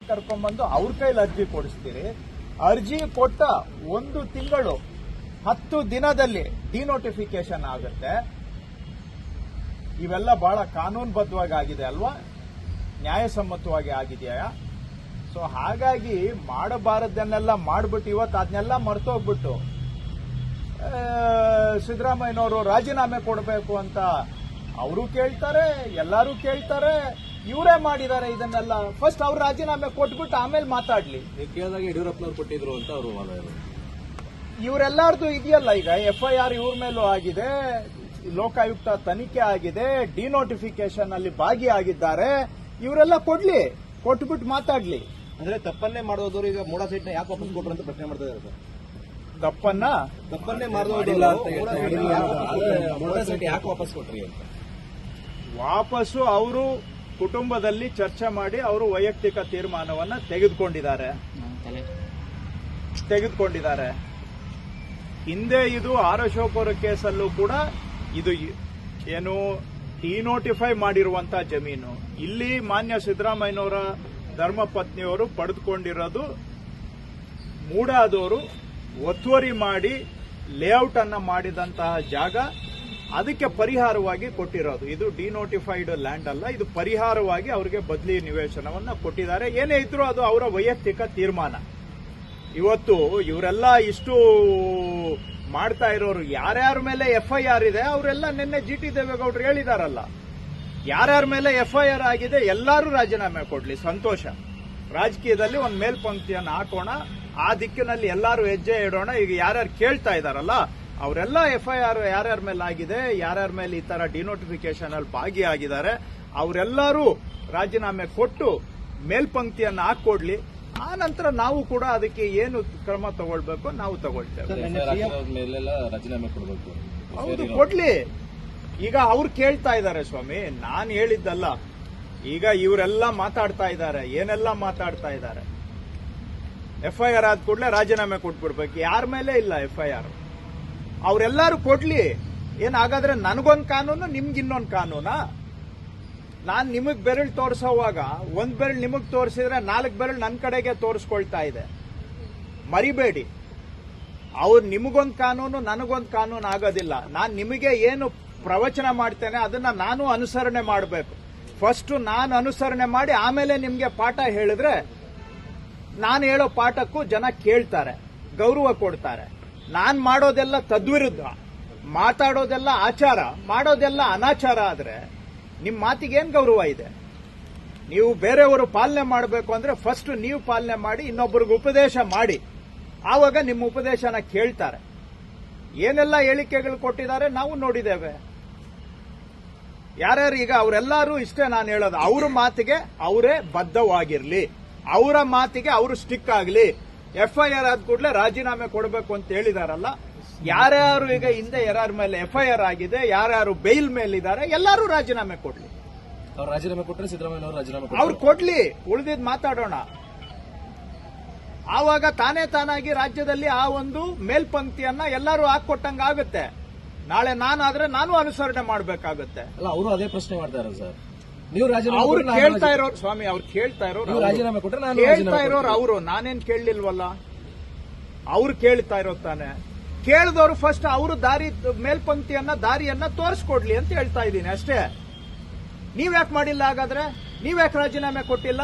ಕರ್ಕೊಂಡ್ಬಂದು ಅವ್ರ ಕೈಲಿ ಅರ್ಜಿ ಕೊಡಿಸ್ತೀರಿ. ಅರ್ಜಿ ಕೊಟ್ಟ 1 ತಿಂಗಳು 10 ದಿನದಲ್ಲಿ ಡಿನೋಟಿಫಿಕೇಶನ್ ಆಗುತ್ತೆ. ಇವೆಲ್ಲ ಬಹಳ ಕಾನೂನುಬದ್ಧವಾಗಿ ಆಗಿದೆ ಅಲ್ವಾ, ನ್ಯಾಯಸಮ್ಮತವಾಗಿ ಆಗಿದೆಯಾ? ಸೊ ಹಾಗಾಗಿ ಮಾಡಬಾರದನ್ನೆಲ್ಲ ಮಾಡ್ಬಿಟ್ಟು ಇವತ್ತು ಅದನ್ನೆಲ್ಲ ಮರ್ತೋಗ್ಬಿಟ್ಟು ಸಿದ್ದರಾಮಯ್ಯನವರು ರಾಜೀನಾಮೆ ಕೊಡಬೇಕು ಅಂತ ಅವರು ಕೇಳ್ತಾರೆ, ಎಲ್ಲರೂ ಕೇಳ್ತಾರೆ. ಇವರೇ ಮಾಡಿದ್ದಾರೆ ಇದನ್ನೆಲ್ಲ. ಫಸ್ಟ್ ಅವ್ರು ರಾಜೀನಾಮೆ ಕೊಟ್ಬಿಟ್ಟು ಆಮೇಲೆ ಮಾತಾಡ್ಲಿ. ಕೇಳಿದಾಗ ಯಡಿಯೂರಪ್ಪನವ್ರು ಕೊಟ್ಟಿದ್ರು ಅಂತ ಅವರು ಇವರೆಲ್ಲಾರ್ದು ಇದೆಯಲ್ಲ, ಈಗ FIR ಇವ್ರ ಮೇಲೂ ಆಗಿದೆ, ಲೋಕಾಯುಕ್ತ ತನಿಖೆ ಆಗಿದೆ, ಡಿನೋಟಿಫಿಕೇಶನ್ ಅಲ್ಲಿ ಭಾಗಿಯಾಗಿದ್ದಾರೆ. ಇವರೆಲ್ಲ ಕೊಟ್ಬಿಟ್ಟು ಮಾತಾಡ್ಲಿ. ಅಂದ್ರೆ ತಪ್ಪನ್ನೇ ಮಾಡೋದವ್ರು ಈಗ ಮೂಡಾ ಸೈಟ್ ನ ಯಾಕೆ ವಾಪಸ್ ಕೊಟ್ರು ಅಂತ ಪ್ರಶ್ನೆ ಮಾಡ್ತಾ ಇದ್ದಾರೆ ಸರ್. ತಪ್ಪನ್ನೇ ಮಾಡಿಲ್ಲ ಅಂತ ಮೂಡಾ ಸೈಟ್ ಯಾಕೆ ವಾಪಸ್ ಕೊಟ್ರಿ ಅಂತ ವಾಪಸ್ಸು ಅವರು ಕುಟುಂಬದಲ್ಲಿ ಚರ್ಚೆ ಮಾಡಿ ಅವರು ವೈಯಕ್ತಿಕ ತೀರ್ಮಾನವನ್ನ ತೆಗೆದುಕೊಂಡಿದ್ದಾರೆ. ಹಿಂದೆ ಇದು ಆರ್ ಅಶೋಕ್ ಅವರ ಕೇಸಲ್ಲೂ ಕೂಡ ಇದು ಏನು ಡಿನೋಟಿಫೈ ಮಾಡಿರುವಂತಹ ಜಮೀನು. ಇಲ್ಲಿ ಮಾನ್ಯ ಸಿದ್ದರಾಮಯ್ಯನವರ ಧರ್ಮಪತ್ನಿಯವರು ಪಡೆದುಕೊಂಡಿರೋದು ಮೂಡಾದವರು ಒತ್ತುವರಿ ಮಾಡಿ ಲೇಔಟ್ ಅನ್ನ ಮಾಡಿದಂತಹ ಜಾಗ, ಅದಕ್ಕೆ ಪರಿಹಾರವಾಗಿ ಕೊಟ್ಟಿರೋದು. ಇದು ಡಿನೋಟಿಫೈಡ್ ಲ್ಯಾಂಡ್ ಅಲ್ಲ, ಇದು ಪರಿಹಾರವಾಗಿ ಅವರಿಗೆ ಬದಲಿ ನಿವೇಶನವನ್ನ ಕೊಟ್ಟಿದ್ದಾರೆ. ಏನೇ ಇದ್ರೂ ಅದು ಅವರ ವೈಯಕ್ತಿಕ ತೀರ್ಮಾನ. ಇವತ್ತು ಇವರೆಲ್ಲ ಇಷ್ಟು ಮಾಡ್ತಾ ಇರೋರು ಯಾರ್ಯಾರ ಮೇಲೆ FIR ಇದೆ ಅವರೆಲ್ಲ ನಿನ್ನೆ GT ದೇವೇಗೌಡರು ಹೇಳಿದಾರಲ್ಲ, ಯಾರ್ಯಾರ ಮೇಲೆ FIR ಆಗಿದೆ ಎಲ್ಲರೂ ರಾಜೀನಾಮೆ ಕೊಡ್ಲಿ, ಸಂತೋಷ. ರಾಜಕೀಯದಲ್ಲಿ ಒಂದು ಮೇಲ್ಪಂಕ್ತಿಯನ್ನು ಹಾಕೋಣ, ಆ ದಿಕ್ಕಿನಲ್ಲಿ ಎಲ್ಲರೂ ಹೆಜ್ಜೆ ಇಡೋಣ. ಈಗ ಯಾರ್ಯಾರು ಕೇಳ್ತಾ ಇದಾರಲ್ಲ ಅವರೆಲ್ಲ FIR ಯಾರ್ಯಾರ ಮೇಲೆ ಆಗಿದೆ, ಯಾರ್ಯಾರ ಮೇಲೆ ಈ ತರ ಡಿನೋಟಿಫಿಕೇಶನ್ ಅಲ್ಲಿ ಭಾಗಿಯಾಗಿದ್ದಾರೆ, ಅವರೆಲ್ಲರೂ ರಾಜೀನಾಮೆ ಕೊಟ್ಟು ಮೇಲ್ಪಂಕ್ತಿಯನ್ನು ಹಾಕೊಡ್ಲಿ. ಆ ನಂತರ ನಾವು ಕೂಡ ಅದಕ್ಕೆ ಏನು ಕ್ರಮ ತಗೊಳ್ಬೇಕು ನಾವು ತಗೊಳ್ತೇವೆ. ರಾಜೀನಾಮೆ ಕೊಡಬೇಕು. ಹೌದು, ಕೊಡ್ಲಿ. ಈಗ ಅವ್ರು ಕೇಳ್ತಾ ಇದ್ದಾರೆ ಸ್ವಾಮಿ, ನಾನು ಹೇಳಿದ್ದಲ್ಲ. ಈಗ ಇವರೆಲ್ಲ ಮಾತಾಡ್ತಾ ಇದ್ದಾರೆ, ಏನೆಲ್ಲ ಮಾತಾಡ್ತಾ ಇದ್ದಾರೆ. FIR ಆದ ಕೂಡಲೇ ರಾಜೀನಾಮೆ ಕೊಟ್ಬಿಡ್ಬೇಕು. ಯಾರ ಮೇಲೆ ಇಲ್ಲ FIR. ಅವರೆಲ್ಲರೂ ಕೊಡ್ಲಿ. ಹಾಗಾದ್ರೆ ನನಗೊಂದು ಕಾನೂನು, ನಿಮ್ಗಿನ್ನೊಂದು ಕಾನೂನಾ? ನಾನ್ ನಿಮಗ್ ಬೆರಳು ತೋರಿಸೋವಾಗ 1 ಬೆರಳು ನಿಮಗ್ ತೋರಿಸಿದ್ರೆ 4 ಬೆರಳು ನನ್ನ ಕಡೆಗೆ ತೋರಿಸ್ಕೊಳ್ತಾ ಇದೆ. ಮರಿಬೇಡಿ, ಅವ್ರು ನಿಮಗೊಂದು ಕಾನೂನು ನನಗೊಂದು ಕಾನೂನು ಆಗೋದಿಲ್ಲ. ನಾನು ನಿಮಗೆ ಏನು ಪ್ರವಚನ ಮಾಡ್ತೇನೆ ಅದನ್ನ ನಾನು ಅನುಸರಣೆ ಮಾಡಬೇಕು. ಫಸ್ಟ್ ನಾನು ಅನುಸರಣೆ ಮಾಡಿ ಆಮೇಲೆ ನಿಮ್ಗೆ ಪಾಠ ಹೇಳಿದ್ರೆ ನಾನು ಹೇಳೋ ಪಾಠಕ್ಕೂ ಜನ ಕೇಳ್ತಾರೆ, ಗೌರವ ಕೊಡ್ತಾರೆ. ನಾನ್ ಮಾಡೋದೆಲ್ಲ ತದ್ವಿರುದ್ಧ, ಮಾತಾಡೋದೆಲ್ಲ ಆಚಾರ, ಮಾಡೋದೆಲ್ಲ ಅನಾಚಾರ ಆದ್ರೆ ನಿಮ್ ಮಾತಿಗೇನ್ ಗೌರವ ಇದೆ? ನೀವು ಬೇರೆಯವರು ಪಾಲನೆ ಮಾಡಬೇಕು ಅಂದ್ರೆ ಫಸ್ಟ್ ನೀವು ಪಾಲನೆ ಮಾಡಿ, ಇನ್ನೊಬ್ಬರಿಗೆ ಉಪದೇಶ ಮಾಡಿ, ಆವಾಗ ನಿಮ್ಮ ಉಪದೇಶನ ಕೇಳ್ತಾರೆ. ಏನೆಲ್ಲ ಹೇಳಿಕೆಗಳು ಕೊಟ್ಟಿದ್ದಾರೆ ನಾವು ನೋಡಿದ್ದೇವೆ. ಯಾರ್ಯಾರು ಈಗ ಅವರೆಲ್ಲರೂ ಇಷ್ಟೇ ನಾನು ಹೇಳೋದು, ಅವ್ರ ಮಾತಿಗೆ ಅವರೇ ಬದ್ಧವಾಗಿರ್ಲಿ, ಅವರ ಮಾತಿಗೆ ಅವರು ಸ್ಟಿಕ್ ಆಗಲಿ. FIR ಆದ ಕೂಡಲೇ ರಾಜೀನಾಮೆ ಕೊಡಬೇಕು ಅಂತ ಹೇಳಿದಾರಲ್ಲ, ಯಾರ್ಯಾರು ಈಗ ಹಿಂದೆ ಯಾರ್ಯಾರ ಮೇಲೆ FIR ಆಗಿದೆ, ಯಾರ್ಯಾರು ಬೇಲ್ ಮೇಲಿದ್ದಾರೆ ಎಲ್ಲರೂ ರಾಜೀನಾಮೆ ಕೊಡ್ಲಿ. ಅವ್ರು ರಾಜೀನಾಮೆ ಕೊಟ್ಟರೆ ಸಿದ್ದರಾಮಯ್ಯ ಅವರು ರಾಜೀನಾಮೆ ಅವ್ರು ಕೊಡ್ಲಿ, ಉಳಿದಿದ್ದು ಮಾತಾಡೋಣ. ಆವಾಗ ತಾನಾಗಿ ರಾಜ್ಯದಲ್ಲಿ ಆ ಒಂದು ಮೇಲ್ಪಂಕ್ತಿಯನ್ನ ಎಲ್ಲರೂ ಹಾಕೊಟ್ಟಂಗಾಗುತ್ತೆ. ನಾಳೆ ನಾನಾದ್ರೆ ನಾನು ಅನುಸರಣೆ ಮಾಡಬೇಕಾಗುತ್ತೆ. ಅಲ್ಲ, ಅವರು ಅದೇ ಪ್ರಶ್ನೆ ಮಾಡ್ತಾರೆ ಸರ್. ಅವ್ರು ಕೇಳ್ತಾ ಇರೋರು ಸ್ವಾಮಿ, ಅವ್ರು ಕೇಳ್ತಾ ಇರೋರು ರಾಜೀನಾಮೆ ಕೊಟ್ಟರೆ ಕೇಳ್ತಾ ಇರೋರು ಅವರು, ನಾನೇನ್ ಕೇಳಲಿಲ್ವಲ್ಲ. ಅವ್ರು ಕೇಳ್ತಾ ಇರೋ ತಾನೆ. ಕೇಳಿದವರು ಫಸ್ಟ್ ಅವರು ದಾರಿಯನ್ನ ತೋರಿಸ್ಕೊಡ್ಲಿ ಅಂತ ಹೇಳ್ತಾ ಇದ್ದೀನಿ ಅಷ್ಟೇ. ನೀವ್ಯಾಕೆ ಮಾಡಿಲ್ಲ? ಹಾಗಾದ್ರೆ ನೀವ್ಯಾಕೆ ರಾಜೀನಾಮೆ ಕೊಟ್ಟಿಲ್ಲ?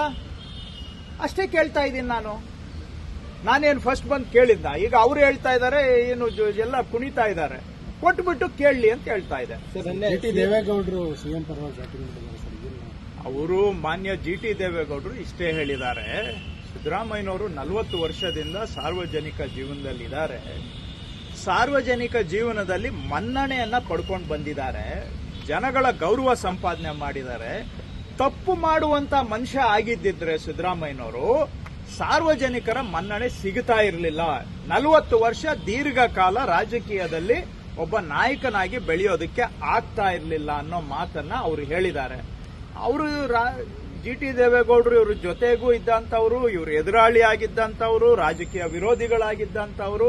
ಅಷ್ಟೇ ಕೇಳ್ತಾ ಇದ್ದೀನಿ ನಾನೇನು ಫಸ್ಟ್ ಬಂದು ಕೇಳಿದ್ದ. ಈಗ ಅವ್ರು ಹೇಳ್ತಾ ಇದ್ದಾರೆ, ಏನು ಎಲ್ಲ ಕುಣಿತಾ ಇದ್ದಾರೆ, ಕೊಟ್ಬಿಟ್ಟು ಕೇಳಲಿ ಅಂತ ಹೇಳ್ತಾ ಇದೆ. ದೇವೇಗೌಡರು ಸಿಎಂ ಪರವಾಗಿ ಅವರು ಮಾನ್ಯ GT ದೇವೇಗೌಡರು ಇಷ್ಟೇ ಹೇಳಿದ್ದಾರೆ. ಸಿದ್ದರಾಮಯ್ಯನವರು 40 ವರ್ಷದಿಂದ ಸಾರ್ವಜನಿಕ ಜೀವನದಲ್ಲಿದ್ದಾರೆ. ಸಾರ್ವಜನಿಕ ಜೀವನದಲ್ಲಿ ಮನ್ನಣೆಯನ್ನ ಪಡ್ಕೊಂಡು ಬಂದಿದ್ದಾರೆ, ಜನಗಳ ಗೌರವ ಸಂಪಾದನೆ ಮಾಡಿದ್ದಾರೆ. ತಪ್ಪು ಮಾಡುವಂತ ಮನುಷ್ಯ ಆಗಿದ್ದಿದ್ರೆ ಸಿದ್ದರಾಮಯ್ಯನವರು ಸಾರ್ವಜನಿಕರ ಮನ್ನಣೆ ಸಿಗುತ್ತಾ ಇರಲಿಲ್ಲ. 40 ವರ್ಷ ದೀರ್ಘಕಾಲ ರಾಜಕೀಯದಲ್ಲಿ ಒಬ್ಬ ನಾಯಕನಾಗಿ ಬೆಳೆಯೋದಕ್ಕೆ ಆಗ್ತಾ ಇರಲಿಲ್ಲ ಅನ್ನೋ ಮಾತನ್ನ ಅವರು ಹೇಳಿದ್ದಾರೆ. ಅವರು GT ದೇವೇಗೌಡರು ಇವ್ರ ಜೊತೆಗೂ ಇದ್ದಂಥವ್ರು, ಇವ್ರ ಎದುರಾಳಿ ಆಗಿದ್ದಂಥವ್ರು, ರಾಜಕೀಯ ವಿರೋಧಿಗಳಾಗಿದ್ದಂಥವ್ರು,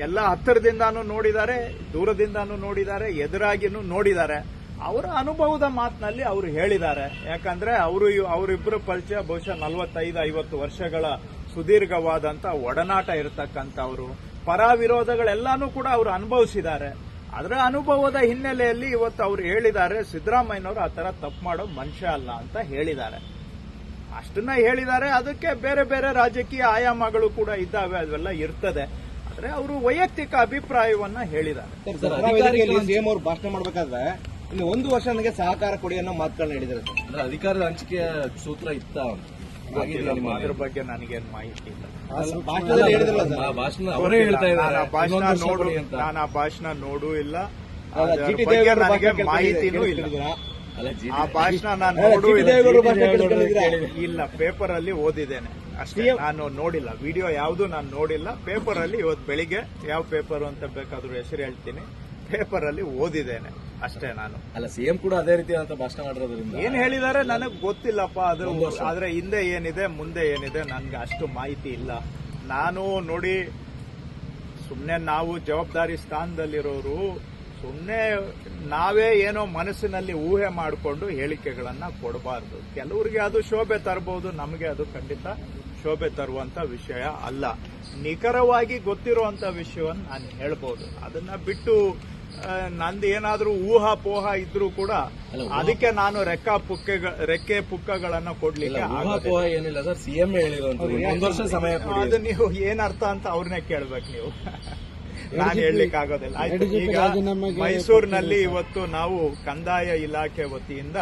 ಎಲ್ಲ ಹತ್ತಿರದಿಂದಾನು ನೋಡಿದ್ದಾರೆ, ದೂರದಿಂದಾನು ನೋಡಿದ್ದಾರೆ, ಎದುರಾಗಿನೂ ನೋಡಿದ್ದಾರೆ. ಅವರ ಅನುಭವದ ಮಾತಿನಲ್ಲಿ ಅವರು ಹೇಳಿದ್ದಾರೆ. ಯಾಕಂದ್ರೆ ಅವರಿಬ್ಬರು ಪರಿಚಯ ಬಹುಶಃ 45-50 ವರ್ಷಗಳ ಸುದೀರ್ಘವಾದಂತ ಒಡನಾಟ ಇರತಕ್ಕಂಥವ್ರು. ಪರ ವಿರೋಧಗಳೆಲ್ಲಾನು ಕೂಡ ಅವರು ಅನುಭವಿಸಿದ್ದಾರೆ. ಅದರ ಅನುಭವದ ಹಿನ್ನೆಲೆಯಲ್ಲಿ ಇವತ್ತು ಅವರು ಹೇಳಿದ್ದಾರೆ, ಸಿದ್ದರಾಮಯ್ಯನವರು ಆ ತರ ತಪ್ಪು ಮಾಡೋ ಮನುಷ್ಯ ಅಲ್ಲ ಅಂತ ಹೇಳಿದ್ದಾರೆ. ಅಷ್ಟನ್ನ ಹೇಳಿದ್ದಾರೆ. ಅದಕ್ಕೆ ಬೇರೆ ಬೇರೆ ರಾಜಕೀಯ ಆಯಾಮಗಳು ಕೂಡ ಇದ್ದಾವೆ, ಅವೆಲ್ಲ ಇರ್ತದೆ. ಆದ್ರೆ ಅವರು ವೈಯಕ್ತಿಕ ಅಭಿಪ್ರಾಯವನ್ನ ಹೇಳಿದ್ದಾರೆ. ಸಿಎಂ ಅವರು ಭಾಷಣ ಮಾಡಬೇಕಾದ್ರೆ ಇನ್ನು 1 ವರ್ಷ ನನಗೆ ಸಹಕಾರ ಕೊಡಿ ಅನ್ನೋ ಮಾತುಗಳನ್ನ ಹೇಳಿದ್ದಾರೆ ಸರ್. ಅಂದ್ರೆ ಅಧಿಕಾರದ ಹಂಚಿಕೆಯ ಸೂತ್ರ ಇತ್ತ ಅದ್ರ ಬಗ್ಗೆ ನನಗೇನು ಮಾಹಿತಿ ಇಲ್ಲ. ಭಾಷಣದಲ್ಲಿ ಹೇಳಿದ್ರಲ್ಲ ಸರ್. ಆ ಭಾಷಣ ಅವರೇ ಹೇಳ್ತಾ ಇದ್ದಾರೆ ನಾನು ಆ ಭಾಷಣ ನೋಡೂ ಇಲ್ಲ. ಜಿ.ಟಿ. ಅದ್ರ ಬಗ್ಗೆ ದೇವೇಗೌಡರ ನನಗೆ ಭಾಷಣ ಮಾಹಿತಿನೂ ಇಲ್ಲ. ಅಲ್ಲ ಆ ಭಾಷಣ ನಾನು ನೋಡೂ ಜಿ.ಟಿ. ದೇವೇಗೌಡರ ಭಾಷಣ ಕೇಳಿಸ್ಕೊಂಡಿದ್ದೀರಾ? ಇಲ್ಲ, ಪೇಪರ್ ಅಲ್ಲಿ ಓದಿದ್ದೇನೆ ಅಷ್ಟೇ. ನಾನು ನೋಡಿಲ್ಲ, ವಿಡಿಯೋ ಯಾವುದು ನಾನು ನೋಡಿಲ್ಲ. ಪೇಪರ್ ಅಲ್ಲಿ ಇವತ್ತು ಬೆಳಿಗ್ಗೆ ಯಾವ ಪೇಪರ್ ಅಂತ ಬೇಕಾದ್ರೂ ಹೆಸರು ಹೇಳ್ತೀನಿ, ಪೇಪರ್ ಅಲ್ಲಿ ಓದಿದ್ದೇನೆ ಅಷ್ಟೇ. ನಾನು ಅಲ್ಲ ಸಿಎಂ ಕೂಡ ಅದೇ ರೀತಿಯಾದಂತ ಭಾಷಣ ಮಾಡಿರೋದ್ರಿಂದ ಏನ್ ಹೇಳಿದ್ದಾರೆ ನನಗೆ ಗೊತ್ತಿಲ್ಲಪ್ಪ. ಅದು ಆದ್ರೆ ಹಿಂದೆ ಏನಿದೆ ಮುಂದೆ ಏನಿದೆ ನನ್ಗೆ ಅಷ್ಟು ಮಾಹಿತಿ ಇಲ್ಲ. ನಾನು ನೋಡಿ, ಸುಮ್ನೆ ನಾವು ಜವಾಬ್ದಾರಿ ಸ್ಥಾನದಲ್ಲಿರೋರು ಸುಮ್ನೆ ನಾವೇ ಏನೋ ಮನಸ್ಸಿನಲ್ಲಿ ಊಹೆ ಮಾಡಿಕೊಂಡು ಹೇಳಿಕೆಗಳನ್ನ ಕೊಡಬಾರ್ದು. ಕೆಲವರಿಗೆ ಅದು ಶೋಭೆ ತರಬಹುದು, ನಮಗೆ ಅದು ಖಂಡಿತ ಶೋಭೆ ತರುವಂತ ವಿಷಯ ಅಲ್ಲ. ನಿಖರವಾಗಿ ಗೊತ್ತಿರುವಂತ ವಿಷಯವನ್ನು ನಾನು ಹೇಳ್ಬೋದು. ಅದನ್ನ ಬಿಟ್ಟು ನಂದು ಏನಾದ್ರೂ ಊಹಾಪೋಹ ಇದ್ರೂ ಕೂಡ ಅದಕ್ಕೆ ನಾನು ರೆಕ್ಕೆ ಪುಕ್ಕಗಳನ್ನ ಕೊಡ್ಲಿಕ್ಕೆ ಊಹಾಪೋಹ ಏನಿಲ್ಲ ಸರ್. ಸಿಎಂ ಹೇಳಿರುವಂತದ್ದು 1 ವರ್ಷ ಸಮಯ ಕೊಡಿ. ಅದು ನೀವು ಏನ್ ಅರ್ಥ ಅಂತ ಅವ್ರನ್ನೇ ಕೇಳ್ಬೇಕು ನೀವು. ನಾನು ಹೇಳಲಿಕ್ಕೆ ಆಗೋದಿಲ್ಲ. ಆಯ್ತು, ಈಗ ಮೈಸೂರಿನಲ್ಲಿ ಇವತ್ತು ನಾವು ಕಂದಾಯ ಇಲಾಖೆ ವತಿಯಿಂದ